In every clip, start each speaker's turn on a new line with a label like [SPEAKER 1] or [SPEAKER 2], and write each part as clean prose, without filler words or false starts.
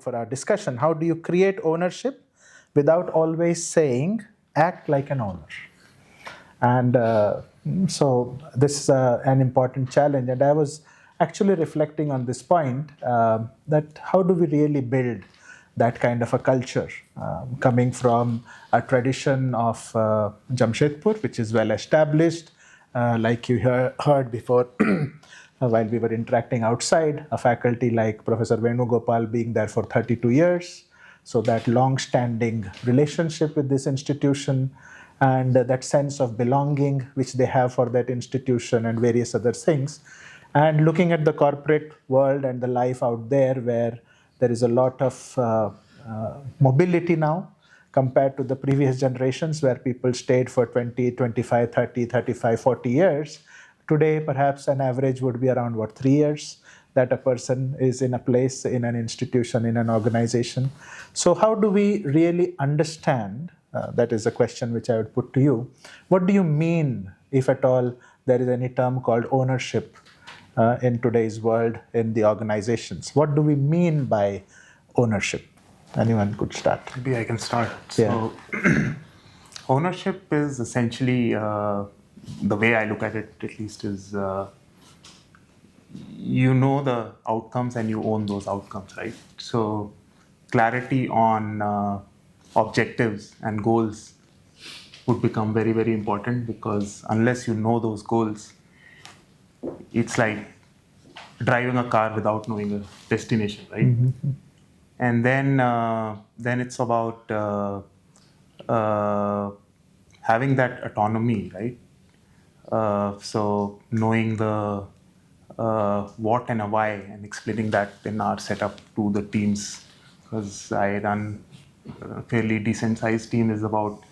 [SPEAKER 1] topic for our discussion. How do you create ownership without always saying, act like an owner? And so this is an important challenge. And I was actually reflecting on this point, that how do we really build that kind of a culture, coming from a tradition of Jamshedpur, which is well established, like you heard before while we were interacting outside, a faculty like Professor Venugopal being there for 32 years. So that long-standing relationship with this institution and that sense of belonging which they have for that institution and various other things. And looking at the corporate world and the life out there, where there is a lot of mobility now compared to the previous generations where people stayed for 20, 25, 30, 35, 40 years. Today, perhaps an average would be around 3 years that a person is in a place, in an institution, in an organization. So how do we really understand? That is a question which I would put to you. What do you mean, if at all, there is any term called ownership in today's world in the organizations? What do we mean by ownership? Anyone could start.
[SPEAKER 2] Maybe I can start.
[SPEAKER 1] Yeah.
[SPEAKER 2] So, ownership is essentially, the way I look at it at least, is you know the outcomes and you own those outcomes, right? So, clarity on objectives and goals would become very, very important, because unless you know those goals, it's like driving a car without knowing a destination, right? Mm-hmm. And then it's about having that autonomy, right? So knowing the what and a why, and explaining that in our setup to the teams, because I run a fairly decent sized team, is about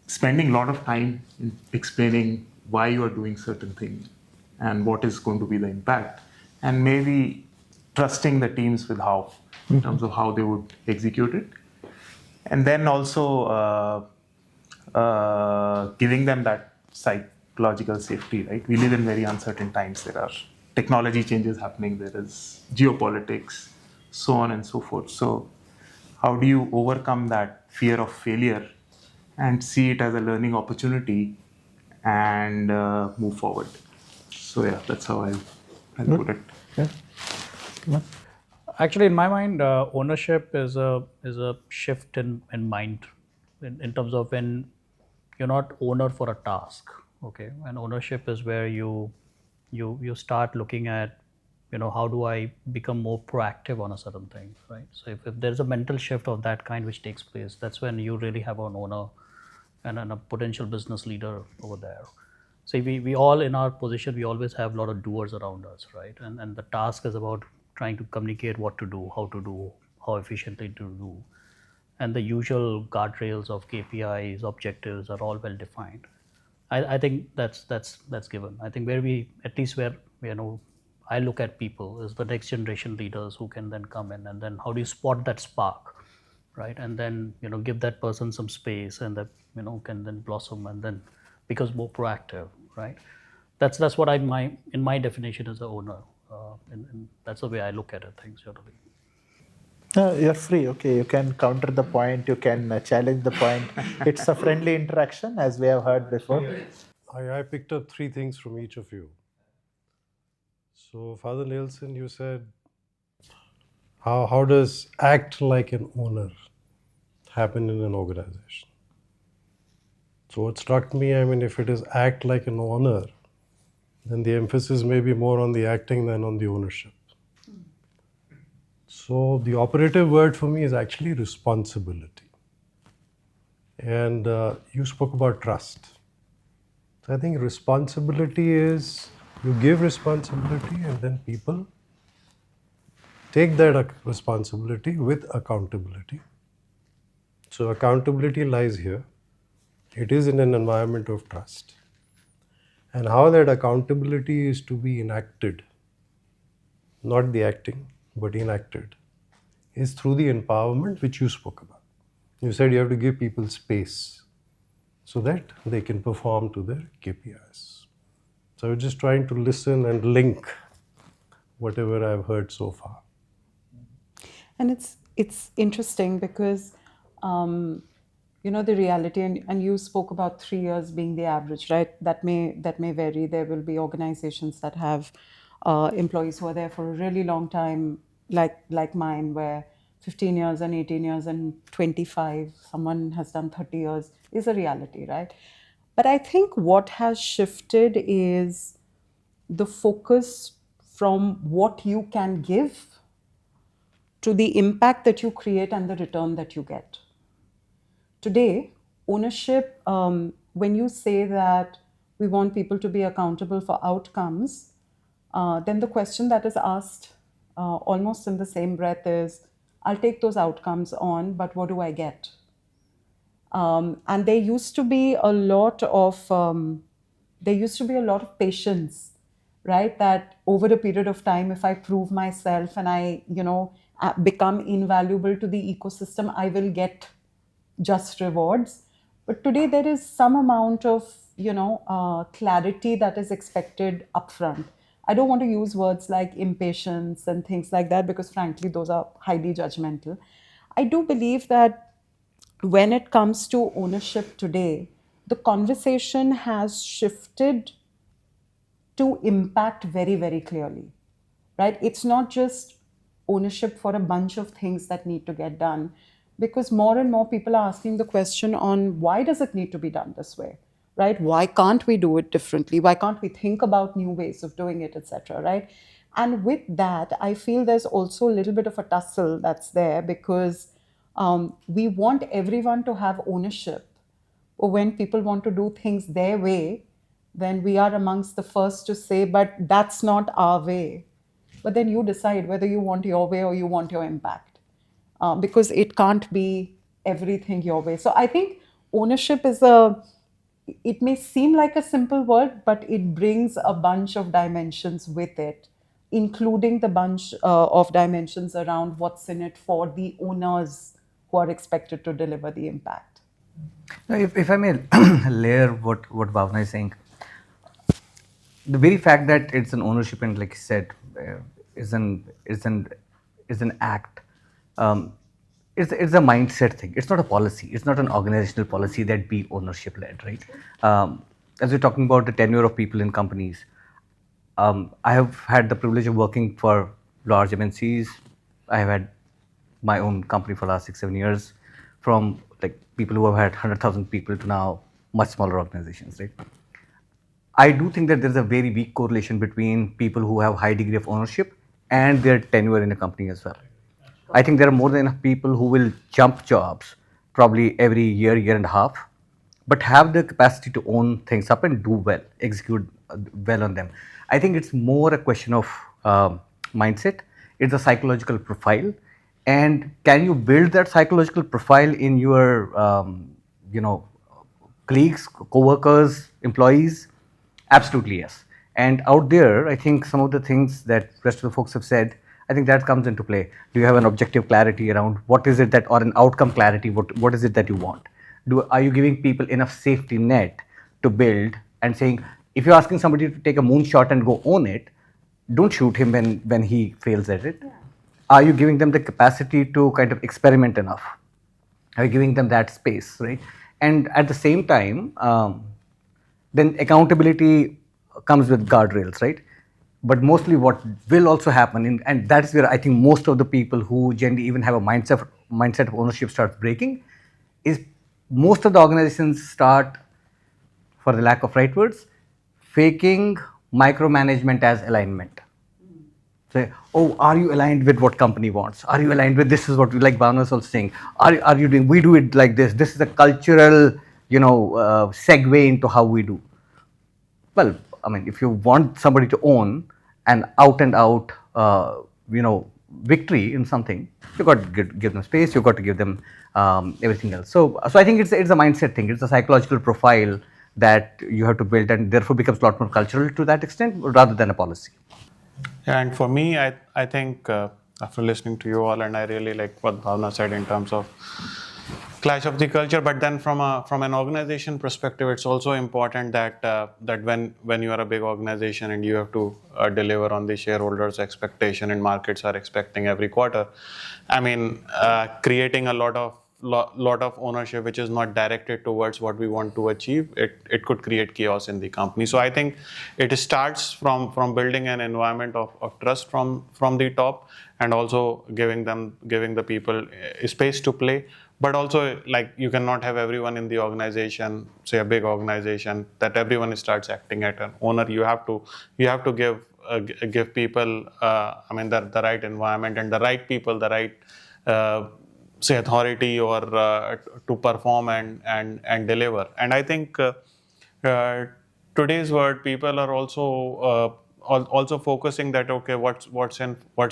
[SPEAKER 2] spending a lot of time in explaining why you are doing certain things and what is going to be the impact, and maybe trusting the teams with how, in terms of how they would execute it. And then also giving them that psychological safety, right? We live in very uncertain times. There are technology changes happening, there is geopolitics, so on and so forth. So how do you overcome that fear of failure and see it as a learning opportunity and move forward? So yeah, that's how I'll put it.
[SPEAKER 1] Yeah.
[SPEAKER 3] Actually, in my mind, ownership is a shift in mind, in terms of when you're not owner for a task. Okay, and ownership is where you start looking at, how do I become more proactive on a certain thing, right? So if there's a mental shift of that kind which takes place, that's when you really have an owner and a potential business leader over there. So we all, in our position, we always have a lot of doers around us, right? And the task is about trying to communicate what to do, how efficiently to do. And the usual guardrails of KPIs, objectives are all well defined. I think that's given. I think at least where I look at people is the next generation leaders who can then come in, and then how do you spot that spark, right? And then give that person some space, and that can then blossom and then becomes more proactive, right? That's what in my definition as an owner, and that's the way I look at it, things generally.
[SPEAKER 1] You're free. Okay, you can counter the point. You can challenge the point. It's a friendly interaction, as we have heard before.
[SPEAKER 4] I picked up 3 things from each of you. So, Father Nielsen, you said, how does act like an owner happen in an organization? So what struck me, if it is act like an owner, then the emphasis may be more on the acting than on the ownership. So the operative word for me is actually responsibility. And you spoke about trust. So I think responsibility is, you give responsibility and then people take that responsibility with accountability. So accountability lies here. It is in an environment of trust. And how that accountability is to be enacted, not the acting, but enacted, is through the empowerment which you spoke about. You said you have to give people space so that they can perform to their KPIs. So I was just trying to listen and link whatever I've heard so far.
[SPEAKER 5] And it's interesting because the reality, and you spoke about 3 years being the average, right? That may vary. There will be organizations that have employees who are there for a really long time, like mine, where 15 years and 18 years and 25, someone has done 30 years, is a reality, right? But I think what has shifted is the focus from what you can give to the impact that you create and the return that you get. Today, ownership, when you say that we want people to be accountable for outcomes, then the question that is asked almost in the same breath is, I'll take those outcomes on, but what do I get? And there used to be a lot of patience, right? That over a period of time, if I prove myself and I, become invaluable to the ecosystem, I will get just rewards. But today there is some amount of, clarity that is expected upfront. I don't want to use words like impatience and things like that because, frankly, those are highly judgmental. I do believe that when it comes to ownership today, the conversation has shifted to impact very, very clearly, right? It's not just ownership for a bunch of things that need to get done, because more and more people are asking the question on why does it need to be done this way, right? Why can't we do it differently? Why can't we think about new ways of doing it, etc., right? And with that, I feel there's also a little bit of a tussle that's there because we want everyone to have ownership. Or when people want to do things their way, then we are amongst the first to say, but that's not our way. But then you decide whether you want your way or you want your impact, because it can't be everything your way. So I think ownership it may seem like a simple word, but it brings a bunch of dimensions with it, including the bunch of dimensions around what's in it for the owners who are expected to deliver the impact.
[SPEAKER 6] Now, if I may layer what Bhavna is saying, the very fact that it's an ownership and, like you said, is an act. It's a mindset thing. It's not a policy. It's not an organizational policy that be ownership led, right? As we're talking about the tenure of people in companies, I have had the privilege of working for large MNCs. I have had my own company for the last 6-7 years, from like people who have had 100,000 people to now much smaller organizations, right? I do think that there's a very weak correlation between people who have high degree of ownership and their tenure in a company as well. I think there are more than enough people who will jump jobs probably every year and a half, but have the capacity to own things up and do well, execute well on them. I think it's more a question of mindset. It's a psychological profile, and can you build that psychological profile in your, colleagues, co-workers, employees? Absolutely yes. And out there, I think some of the things that rest of the folks have said, I think that comes into play. Do you have an objective clarity around what is it that, or an outcome clarity, what is it that you want? Are you giving people enough safety net to build and saying, if you're asking somebody to take a moonshot and go own it, don't shoot him when he fails at it. Yeah. Are you giving them the capacity to kind of experiment enough? Are you giving them that space, right? And at the same time, then accountability comes with guardrails, right? But mostly what will also happen, and that's where I think most of the people who generally even have a mindset of ownership starts breaking, is most of the organizations start, for the lack of right words, faking micromanagement as alignment. Say, oh, are you aligned with what company wants? Are you aligned with, this is what we, like Bhavna was also saying, are you doing, we do it like this. This is a cultural, segue into how we do. Well, I mean, if you want somebody to own an out and out, victory in something, you got to give them space. You got to give them everything else. So I think it's a mindset thing. It's a psychological profile that you have to build, and therefore becomes a lot more cultural to that extent, rather than a policy.
[SPEAKER 2] Yeah, and for me, I think after listening to you all, and I really like what Bhavna said in terms of clash of the culture. But then from an organization perspective, it's also important that that when you are a big organization and you have to deliver on the shareholders' expectation and markets are expecting every quarter, I mean, creating a lot of ownership which is not directed towards what we want to achieve, it could create chaos in the company. So I think it starts from building an environment of trust from the top, and also giving the people space to play. But also, like, you cannot have everyone in the organization, say a big organization, that everyone starts acting as an owner. You have to give people the right environment and the right people the right say authority or to perform and deliver. And I think today's world, people are also focusing that, okay, what's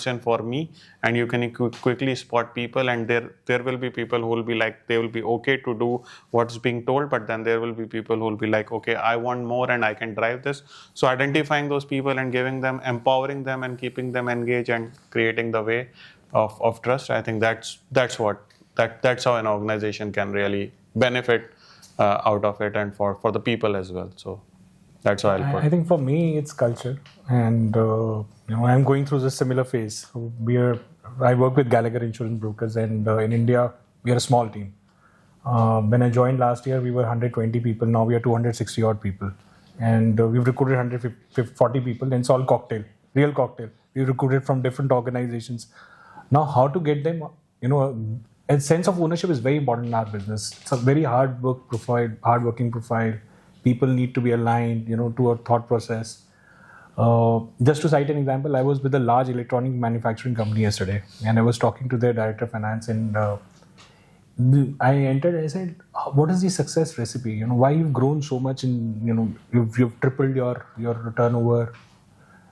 [SPEAKER 2] in for me, and you can quickly spot people, and there will be people who will be like, they will be okay to do what's being told, but then there will be people who will be like, okay, I want more and I can drive this. So identifying those people and giving them, empowering them and keeping them engaged and creating the way of trust, I think that's how an organization can really benefit out of it, and for the people as well. So that's how I'll put
[SPEAKER 7] I think for me, it's culture, and I'm going through this similar phase. I work with Gallagher Insurance Brokers, and in India, we are a small team. When I joined last year, we were 120 people. Now we are 260 odd people, and we've recruited 140 people, and it's all real cocktail. We recruited from different organizations. Now, how to get them? A sense of ownership is very important in our business. It's a very hardworking profile. People need to be aligned, to a thought process. Just to cite an example, I was with a large electronic manufacturing company yesterday, and I was talking to their director of finance, and I entered. I said, "What is the success recipe? Why you've grown so much, and you've tripled your turnover?"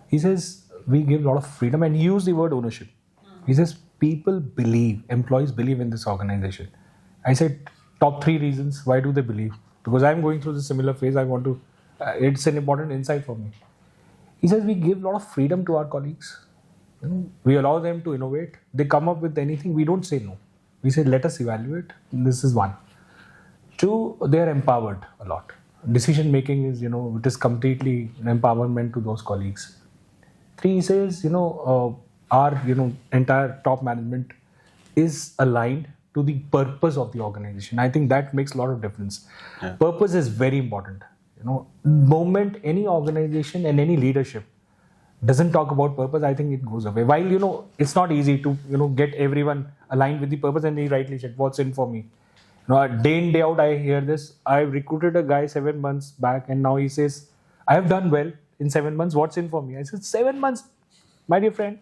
[SPEAKER 7] He says, "We give a lot of freedom," and he used the word ownership. He says, employees believe in this organization. I said, top 3 reasons. Why do they believe? Because I'm going through the similar phase. It's an important insight for me. He says, we give a lot of freedom to our colleagues. We allow them to innovate. They come up with anything. We don't say no. We say, let us evaluate. This is 1. 2, they are empowered a lot. Decision making is, it is completely an empowerment to those colleagues. 3, he says, our entire top management is aligned to the purpose of the organization. I think that makes a lot of difference. Yeah. Purpose is very important. Moment any organization and any leadership doesn't talk about purpose, I think it goes away. While it's not easy to get everyone aligned with the purpose, and he rightly said, what's in for me? Day in, day out, I hear this. I recruited a guy 7 months back, and now he says, I have done well in 7 months. What's in for me? I said, 7 months, my dear friend.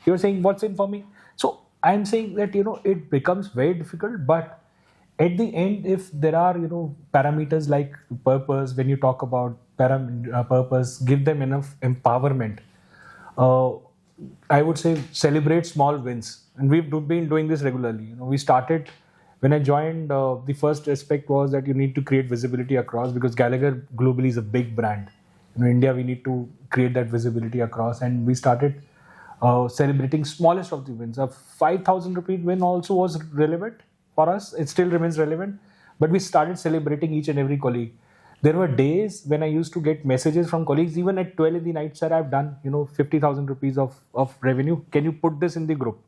[SPEAKER 7] You're saying what's in for me? So I'm saying that it becomes very difficult, but at the end, if there are parameters like purpose, when you talk about purpose, give them enough empowerment. I would say celebrate small wins, and we've been doing this regularly. We started when I joined. The first aspect was that you need to create visibility across, because Gallagher globally is a big brand. In India, we need to create that visibility across, and we started celebrating smallest of the wins. A 5,000 rupee win also was relevant for us. It still remains relevant, but we started celebrating each and every colleague. There were days when I used to get messages from colleagues, even at 12 in the night, sir, I've done 50,000 rupees of revenue. Can you put this in the group?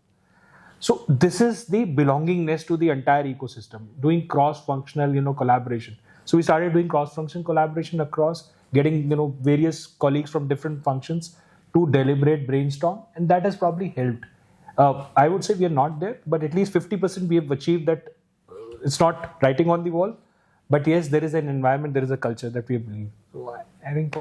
[SPEAKER 7] So this is the belongingness to the entire ecosystem, doing cross-functional collaboration. So we started doing cross-functional collaboration across, getting various colleagues from different functions to deliberate, brainstorm, and that has probably helped. I would say we are not there, but at least 50% we have achieved that. It's not writing on the wall, but yes, there is an environment, there is a culture that we believe. So I think